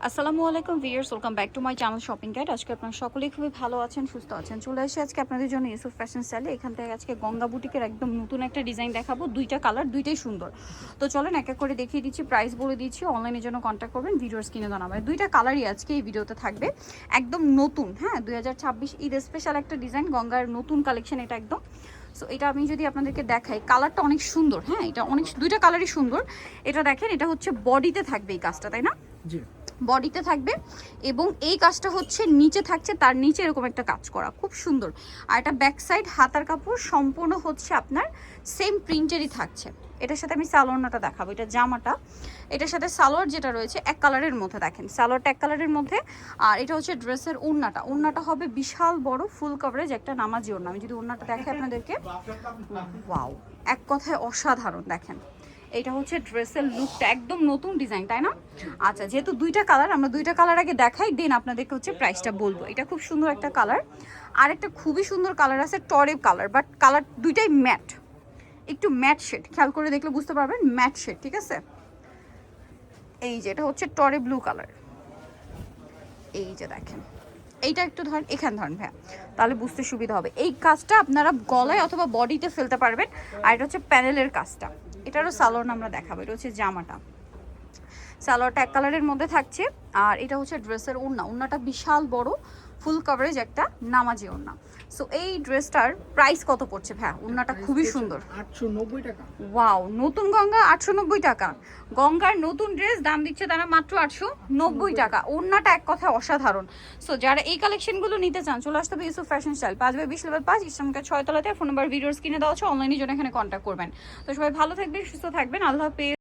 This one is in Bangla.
আসসালামু আলাইকুম viewers, welcome back to my channel shopping guide. আজকে আপনারা সকলেই খুবই ভালো আছেন, সুস্থ আছেন। চলে এসে আজকে আপনাদের জন্য ইউসুফ ফ্যাশন স্টাইলে এখান থেকে আজকে গঙ্গা বুটিকের একদম নতুন একটা ডিজাইন দেখাবো। দুইটা কালার, দুইটাই সুন্দর। তো চলেন এক এক করে দেখিয়ে দিচ্ছি, প্রাইস বলে দিচ্ছি। অনলাইনের জন্য কন্ট্যাক্ট করবেন, ভিডিওর স্ক্রিনে জানাবে। দুইটা কালারই আজকে এই ভিডিওতে থাকবে, একদম নতুন। হ্যাঁ, 2026 ঈদ স্পেশাল একটা ডিজাইন, গঙ্গার নতুন কালেকশন এটা একদম। সো এটা আমি যদি আপনাদেরকে দেখাই, কালারটা অনেক সুন্দর। হ্যাঁ, এটা অনেক, দুইটা কালারই সুন্দর। এটা দেখেন, এটা হচ্ছে বডিতে থাকবে এই কাজটা, তাই না? জি, বডিতে থাকবে এবং এই কাজটা হচ্ছে নিচে থাকছে, তার নিচে এরকম একটা কাজ করা, খুব সুন্দর। আর এটা ব্যাক সাইড হাতার কাপড় সম্পূর্ণ হচ্ছে আপনার সেম প্রিন্টেরই থাকছে। এটার সাথে আমি সালোয়ারটা দেখাবো, এটা জামাটা। এটার সাথে সালোয়ার যেটা রয়েছে এক কালারের মধ্যে, দেখেন সালোয়ারটা এক কালারের মধ্যে। আর এটা হচ্ছে ড্রেসের ওড়নাটা। ওড়নাটা হবে বিশাল বড় ফুল কভারেজ একটা নামাজি ওড়না। আমি যদি ওড়নাটা দেখাই আপনাদেরকে, ওয়াও, এক কথায় অসাধারণ। দেখেন, এটা হচ্ছে ড্রেসের লুকটা, একদম নতুন ডিজাইন, তাই না? আচ্ছা, যেহেতু দুইটা কালার, আমরা দুইটা কালার আগে দেখাই, দেন আপনাদেরকে হচ্ছে প্রাইসটা বলবো। এটা খুব সুন্দর একটা কালার, আর একটা খুবই সুন্দর কালার আছে টরে কালার, বাট কালার দুইটাই ম্যাট, একটু ম্যাট শেড, খেয়াল করে দেখলে বুঝতে পারবেন ম্যাট শেড, ঠিক আছে? এই যে এটা হচ্ছে টরে ব্লু কালার। এই যে দেখেন, এইটা একটু ধরেন, এখানে ধরেন ভাইয়া, তাহলে বুঝতে সুবিধা হবে। এই কাজটা আপনারা গলায় অথবা বডিতে ফেলতে পারবেন। আর এটা হচ্ছে প্যানেলের কাজটা। এটারও সালোয়ার আমরা দেখাবো। এটা হচ্ছে জামাটা, সালোয়ারটা এক কালারের মধ্যে থাকছে। আর এটা হচ্ছে ড্রেসের ওড়না। ওড়নাটা বিশাল বড় ফুল কভারেজ একটা নামাজি ওড়না। সো এই ড্রেসটার প্রাইস কত পড়ছে ভাইয়া? ওড়নাটা খুবই সুন্দর, 890 টাকা। ওয়াও, নতুন গঙ্গা 890 টাকা। গঙ্গার নতুন ড্রেস দাম দিচ্ছে তারা মাত্র 890 টাকা। ওড়নাটা এক কথায় অসাধারণ। সো যারা এই কালেকশনগুলো নিতে চান, চলে আসতে হবে ইউসুফ ফ্যাশন স্টাইল, 5/20 লেভেল 5, ইসলামকা 6 তলাতে। ফোন নাম্বার ভিডিওর স্ক্রিনে দেওয়া আছে, অনলাইনে জন্য এখানে কন্ট্যাক্ট করবেন। তো সবাই ভালো থাকবেন, সুস্থ থাকবেন, আল্লাহ হাফেজ।